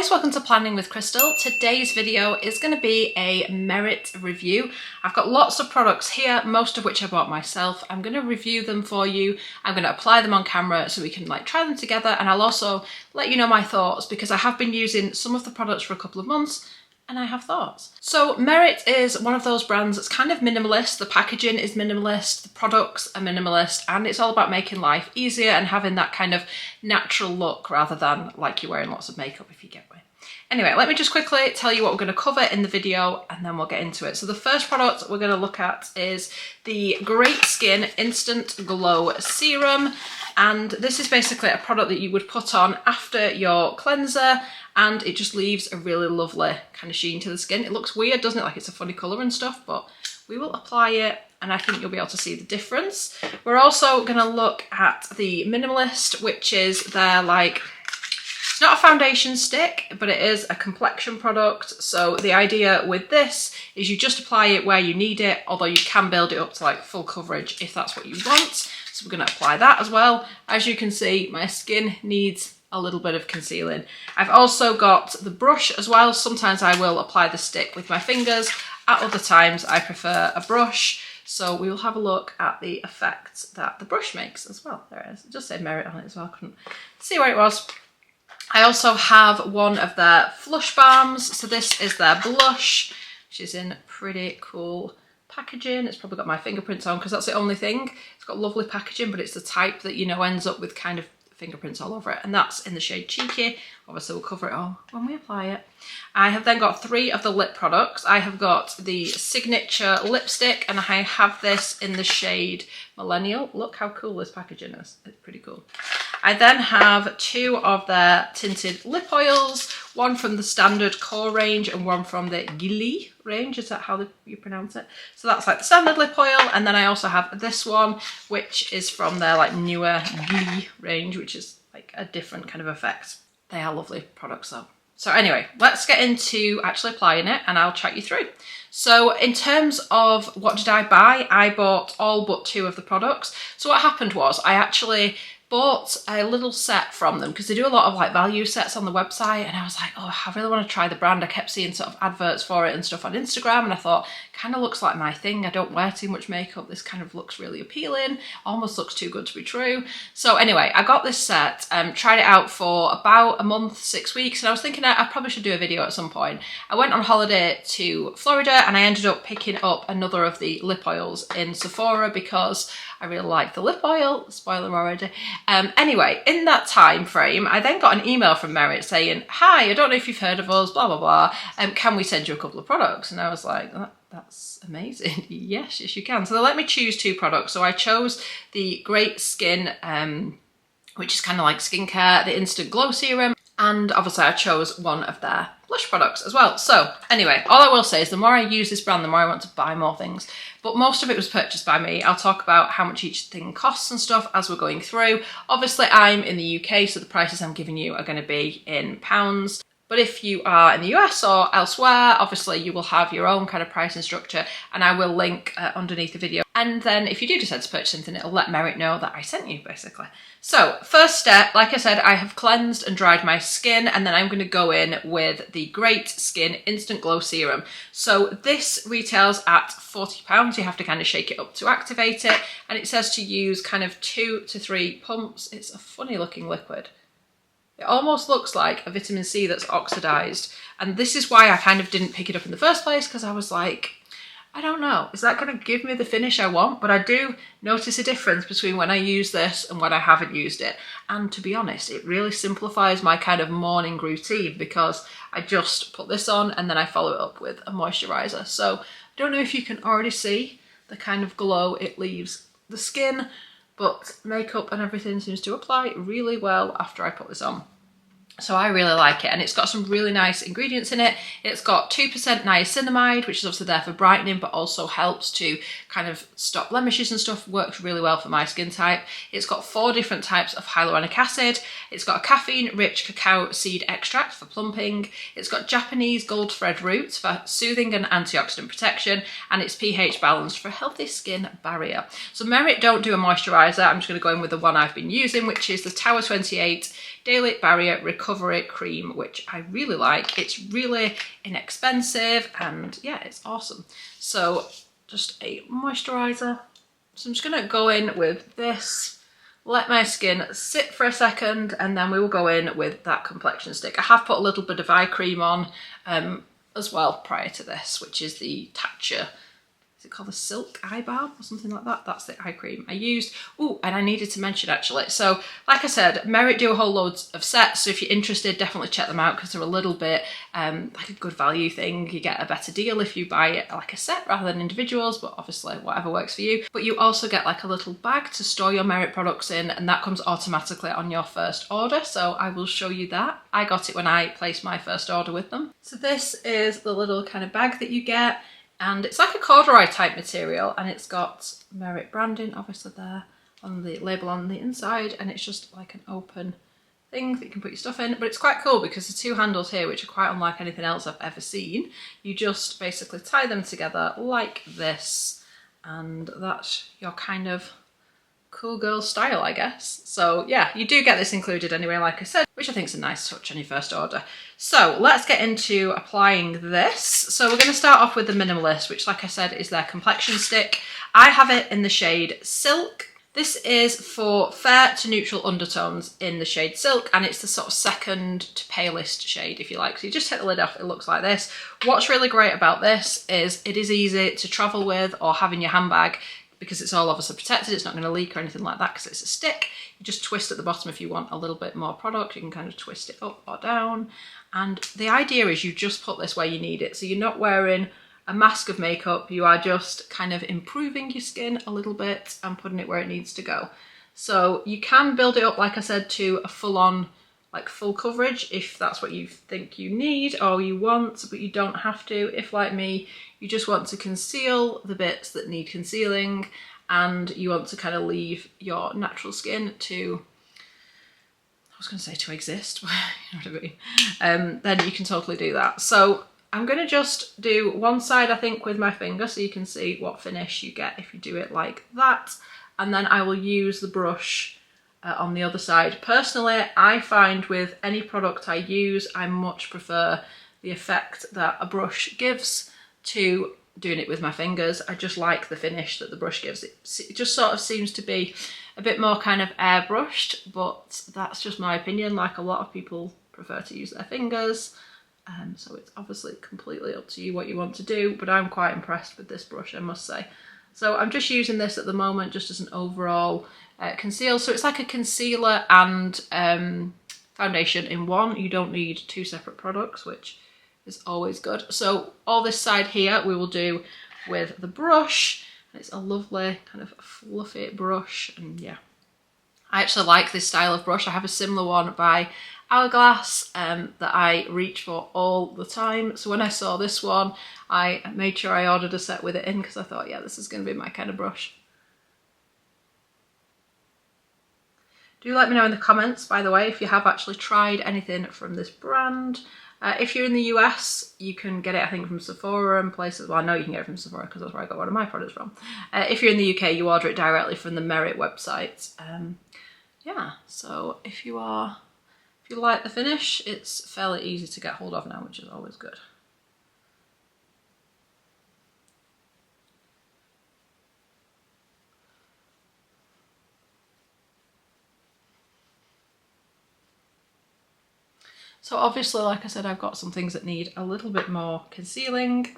guys, welcome to Planning with Crystal. Today's video is going to be a Merit review. I've got lots of products here, most of which I bought myself. I'm going to review them for you. I'm going to apply them on camera so we can try them together, and I'll also let you know my thoughts because I have been using some of the products for a couple of months and I have thoughts. So Merit is one of those brands that's kind of minimalist. The packaging is minimalist, the products are minimalist, and it's all about making life easier and having that kind of natural look rather than like you're wearing lots of makeup, if you get me. Anyway, let me just quickly tell you what we're going to cover in the video and then we'll get into it. So the first product we're going to look at is the Great Skin Instant Glow Serum. And this is basically a product that you would put on after your cleanser, and it just leaves a really lovely kind of sheen to the skin. It looks weird, doesn't it? Like it's a funny colour and stuff, but we will apply it and I think you'll be able to see the difference. We're also going to look at the Minimalist, which is their it's not a foundation stick, but it is a complexion product. So the idea with this is you just apply it where you need it, although you can build it up to full coverage if that's what you want. So we're going to apply that as well. As you can see, my skin needs a little bit of concealing. I've also got the brush as well. Sometimes I will apply the stick with my fingers. At other times I prefer a brush. So we will have a look at the effect that the brush makes as well. There it is. It just said Merit on it as well. I couldn't see where it was. I also have one of their Flush Balms. So this is their blush, which is in pretty cool packaging. It's probably got my fingerprints on because that's the only thing. It's got lovely packaging, but it's the type that, ends up with kind of fingerprints all over it, and that's in the shade Cheeky. Obviously we'll cover it all when we apply it. I have then got 3 of the lip products. I have got the Signature lipstick and I have this in the shade Millennial. Look how cool this packaging is. It's pretty cool. I then have 2 of their tinted lip oils, one from the standard core range and one from the Gilly range. Is that how you pronounce it? So that's the standard lip oil, and then I also have this one, which is from their newer Gilly range, which is a different kind of effect. They are lovely products though. So anyway, let's get into actually applying it and I'll chat you through. So in terms of what did I buy, I bought all but 2 of the products. So what happened was I actually bought a little set from them because they do a lot of value sets on the website, and I was like, oh, I really want to try the brand. I kept seeing sort of adverts for it and stuff on Instagram, and I thought, kind of looks like my thing. I don't wear too much makeup. This kind of looks really appealing. Almost looks too good to be true. So anyway, I got this set, tried it out for about a month, 6 weeks, and I was thinking I probably should do a video at some point. I went on holiday to Florida and I ended up picking up another of the lip oils in Sephora because I really like the lip oil. Spoiler already. Anyway, in that time frame, I then got an email from Merit saying, hi, I don't know if you've heard of us, blah, blah, blah. Can we send you a couple of products? And I was like, that's amazing. Yes, you can. So they let me choose 2 products. So I chose the Great Skin, which is kind of like skincare, the Instant Glow Serum. And obviously I chose one of their blush products as well. So anyway, all I will say is the more I use this brand, the more I want to buy more things. But most of it was purchased by me. I'll talk about how much each thing costs and stuff as we're going through. Obviously I'm in the UK, so the prices I'm giving you are going to be in pounds. But if you are in the US or elsewhere, obviously you will have your own kind of pricing structure, and I will link underneath the video. And then if you do decide to purchase something, it'll let Merit know that I sent you, basically. So first step, like I said, I have cleansed and dried my skin, and then I'm going to go in with the Great Skin Instant Glow Serum. So this retails at £40. You have to kind of shake it up to activate it, and it says to use kind of 2 to 3 pumps. It's a funny looking liquid. It almost looks like a vitamin C that's oxidized. And this is why I kind of didn't pick it up in the first place, because I was like, I don't know, is that going to give me the finish I want? But I do notice a difference between when I use this and when I haven't used it. And to be honest, it really simplifies my kind of morning routine because I just put this on and then I follow it up with a moisturizer. So I don't know if you can already see the kind of glow it leaves the skin, but makeup and everything seems to apply really well after I put this on. So I really like it, and it's got some really nice ingredients in it. It's got 2% niacinamide, which is obviously there for brightening, but also helps to kind of stop blemishes and stuff, works really well for my skin type. It's got 4 different types of hyaluronic acid. It's got a caffeine-rich cacao seed extract for plumping. It's got Japanese gold thread roots for soothing and antioxidant protection, and it's pH balanced for a healthy skin barrier. So Merit don't do a moisturiser. I'm just going to go in with the one I've been using, which is the Tower 28 Daily Barrier Recovery Cream, which I really like. It's really inexpensive and yeah, it's awesome. So just a moisturiser. So I'm just going to go in with this, let my skin sit for a second, and then we will go in with that complexion stick. I have put a little bit of eye cream on as well prior to this, which is the Tatcha, is it called the Silk Eye Balm or something like that? That's the eye cream I used. Oh, and I needed to mention actually. So like I said, Merit do a whole loads of sets. So if you're interested, definitely check them out because they're a little bit like a good value thing. You get a better deal if you buy it like a set rather than individuals, but obviously whatever works for you. But you also get like a little bag to store your Merit products in, and that comes automatically on your first order. So I will show you that. I got it when I placed my first order with them. So this is the little kind of bag that you get. And it's like a corduroy type material, and it's got Merit branding obviously there on the label on the inside, and it's just like an open thing that you can put your stuff in. But it's quite cool because the 2 handles here, which are quite unlike anything else I've ever seen, you just basically tie them together like this, and that's your kind of cool girl style, I guess. So yeah, you do get this included anyway, like I said, which I think is a nice touch on your first order. So let's get into applying this. So we're going to start off with the Minimalist, which like I said is their complexion stick. I have it in the shade Silk. This is for fair to neutral undertones in the shade Silk, and it's the sort of second to palest shade, if you like. So you just take the lid off, it looks like this. What's really great about this is it is easy to travel with or have in your handbag, because it's all obviously protected, it's not going to leak or anything like that because it's a stick. You just twist at the bottom if you want a little bit more product. You can kind of twist it up or down. And the idea is you just put this where you need it. So you're not wearing a mask of makeup, you are just kind of improving your skin a little bit and putting it where it needs to go. So you can build it up, like I said, to a full-on, like full coverage if that's what you think you need or you want, but you don't have to. If like me, you just want to conceal the bits that need concealing and you want to kind of leave your natural skin to, I was going to say to exist, you know what I mean, then you can totally do that. So I'm going to just do one side, I think, with my finger so you can see what finish you get if you do it like that. And then I will use the brush on the other side. Personally, I find with any product I use, I much prefer the effect that a brush gives to doing it with my fingers. I just like the finish that the brush gives. It just sort of seems to be a bit more kind of airbrushed, but that's just my opinion. Like a lot of people prefer to use their fingers. So it's obviously completely up to you what you want to do, but I'm quite impressed with this brush, I must say. So I'm just using this at the moment just as an overall conceal. So it's like a concealer and foundation in one. You don't need 2 separate products, which is always good. So all this side here we will do with the brush. It's a lovely kind of fluffy brush, and yeah, I actually like this style of brush. I have a similar one by Hourglass that I reach for all the time. So when I saw this one, I made sure I ordered a set with it in because I thought, yeah, this is going to be my kind of brush. Do let me know in the comments, by the way, if you have actually tried anything from this brand. If you're in the US, you can get it, I think, from Sephora and places. Well, I know you can get it from Sephora because that's where I got one of my products from. If you're in the UK, you order it directly from the Merit website. Yeah, so if you like the finish, it's fairly easy to get hold of now, which is always good. So obviously, like I said, I've got some things that need a little bit more concealing.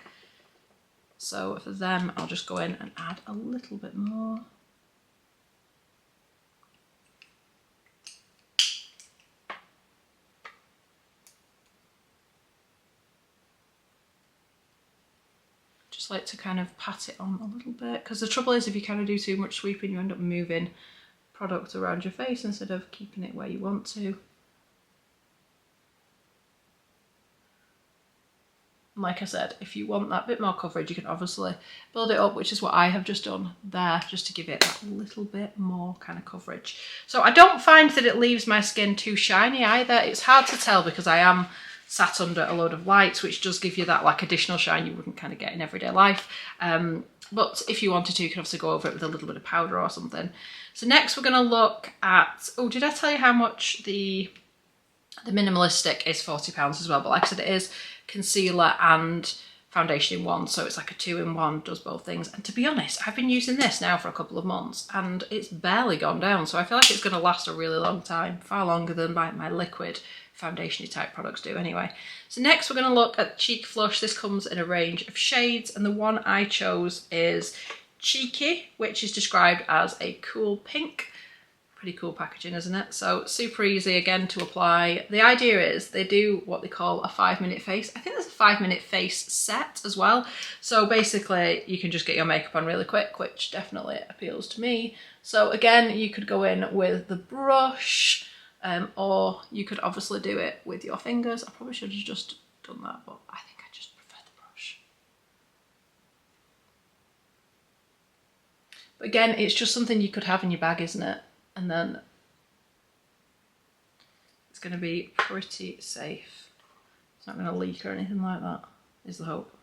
So for them, I'll just go in and add a little bit more. Just like to kind of pat it on a little bit, because the trouble is if you kind of do too much sweeping, you end up moving product around your face instead of keeping it where you want to. And like I said, if you want that bit more coverage, you can obviously build it up, which is what I have just done there, just to give it that little bit more kind of coverage. So I don't find that it leaves my skin too shiny either. It's hard to tell because I am sat under a load of lights, which does give you that like additional shine you wouldn't kind of get in everyday life. But if you wanted to, you could also go over it with a little bit of powder or something. So next we're going to look at, oh, did I tell you how much the minimalistic is? £40 as well, but like I said, it is concealer and foundation in one, so it's like a 2-in-1, does both things. And to be honest, I've been using this now for a couple of months and it's barely gone down, so I feel like it's going to last a really long time, far longer than my liquid foundation-y type products do anyway. So next we're going to look at Cheek Flush. This comes in a range of shades, and the one I chose is Cheeky, which is described as a cool pink. Pretty cool packaging, isn't it? So super easy again to apply. The idea is they do what they call a 5-minute face. I think there's a 5-minute face set as well. So basically you can just get your makeup on really quick, which definitely appeals to me. So again, you could go in with the brush, or you could obviously do it with your fingers. I probably should have just done that, but I think I just prefer the brush. But again, it's just something you could have in your bag, isn't it? And then it's going to be pretty safe. It's not going to leak or anything like that, is the hope.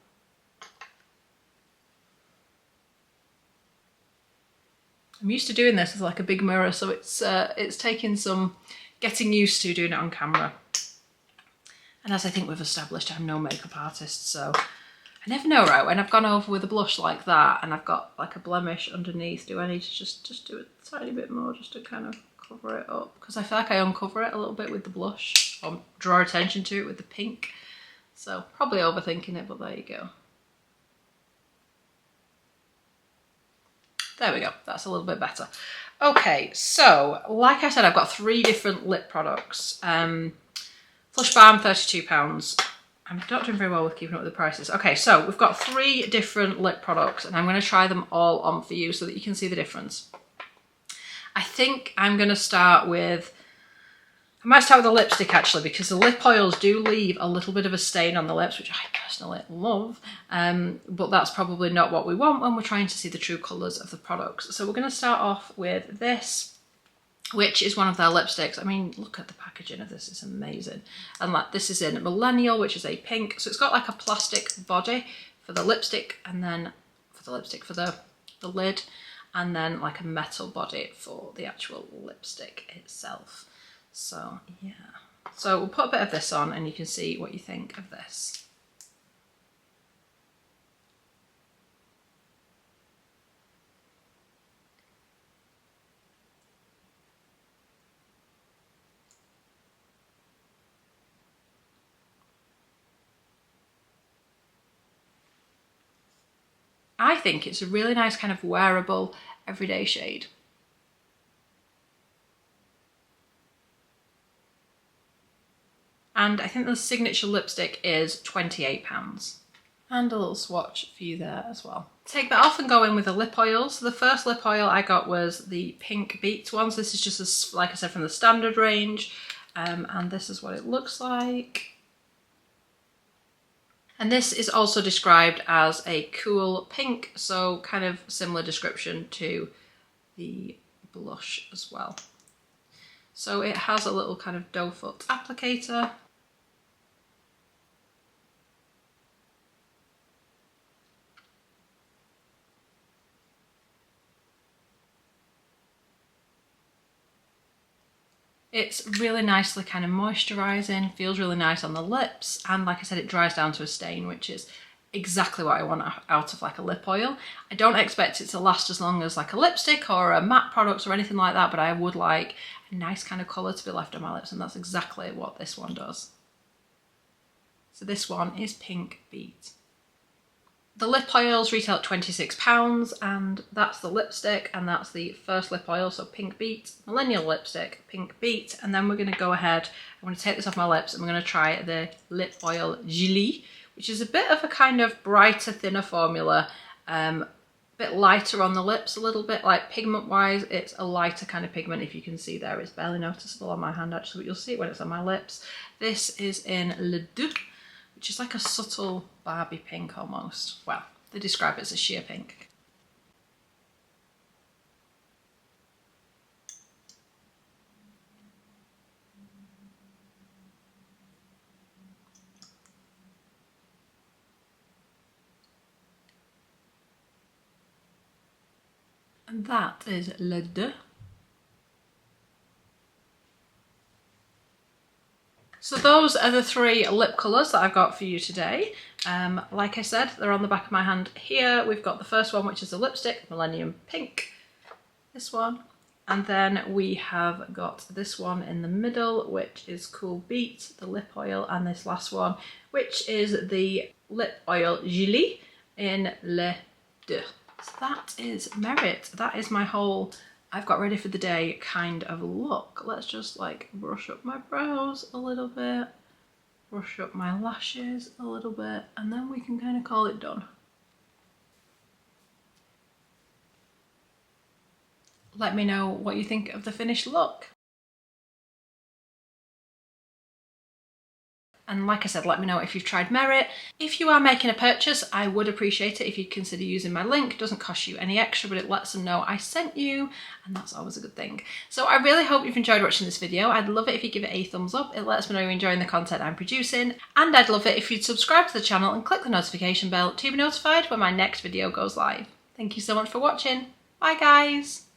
I'm used to doing this with like a big mirror, so it's taking some getting used to doing it on camera. And as I think we've established, I'm no makeup artist, so I never know, right? When I've gone over with a blush like that and I've got like a blemish underneath, do I need to just do a tiny bit more just to kind of cover it up? Because I feel like I uncover it a little bit with the blush, or draw attention to it with the pink. So probably overthinking it, but there you go. There we go, that's a little bit better. Okay, so like I said, I've got 3 different lip products. Flush Balm, £32. I'm not doing very well with keeping up with the prices. Okay, so we've got 3 different lip products and I'm going to try them all on for you so that you can see the difference. I think I'm going to start with, I might start with the lipstick actually, because the lip oils do leave a little bit of a stain on the lips, which I personally love, but that's probably not what we want when we're trying to see the true colours of the products. So we're going to start off with this, which is one of their lipsticks. I mean, look at the packaging of this, it's amazing. And like this is in Millennial, which is a pink. So it's got like a plastic body for the lipstick, and then for the lid, and then like a metal body for the actual lipstick itself. So yeah. So we'll put a bit of this on and you can see what you think of this. I think it's a really nice kind of wearable everyday shade. And I think the signature lipstick is £28. And a little swatch for you there as well. Take that off and go in with the lip oil. So the first lip oil I got was the Pink Beats ones. This is just, like I said, from the standard range. And this is what it looks like. And this is also described as a cool pink, so kind of similar description to the blush as well. So it has a little kind of doe foot applicator. It's really nicely kind of moisturising, feels really nice on the lips, and like I said, it dries down to a stain, which is exactly what I want out of like a lip oil. I don't expect it to last as long as like a lipstick or a matte product or anything like that, but I would like a nice kind of colour to be left on my lips, and that's exactly what this one does. So this one is Pink Beat. The lip oils retail at £26, and that's the lipstick, and that's the first lip oil, so Pink Beat, Millennial lipstick, Pink Beat, and then we're going to go ahead, I'm going to take this off my lips, and we're going to try the lip oil Julie, which is a bit of a kind of brighter, thinner formula, a bit lighter on the lips, a little bit like pigment-wise, it's a lighter kind of pigment. If you can see there, it's barely noticeable on my hand actually, but you'll see it when it's on my lips. This is in Le Deux, which is like a subtle Barbie pink almost. Well, they describe it as a sheer pink. And that is Le Deux. So those are the 3 lip colours that I've got for you today. Like I said, they're on the back of my hand here. We've got the first one, which is a lipstick, Millennium Pink, this one. And then we have got this one in the middle, which is Cool Beat, the lip oil, and this last one, which is the lip oil Julie in Le Deux. So that is Merit. That is my whole I've got ready for the day kind of look. Let's just like brush up my brows a little bit, brush up my lashes a little bit, and then we can kind of call it done. Let me know what you think of the finished look. And like I said, let me know if you've tried Merit. If you are making a purchase, I would appreciate it if you'd consider using my link. It doesn't cost you any extra, but it lets them know I sent you, and that's always a good thing. So I really hope you've enjoyed watching this video. I'd love it if you give it a thumbs up. It lets me know you're enjoying the content I'm producing. And I'd love it if you'd subscribe to the channel and click the notification bell to be notified when my next video goes live. Thank you so much for watching. Bye guys.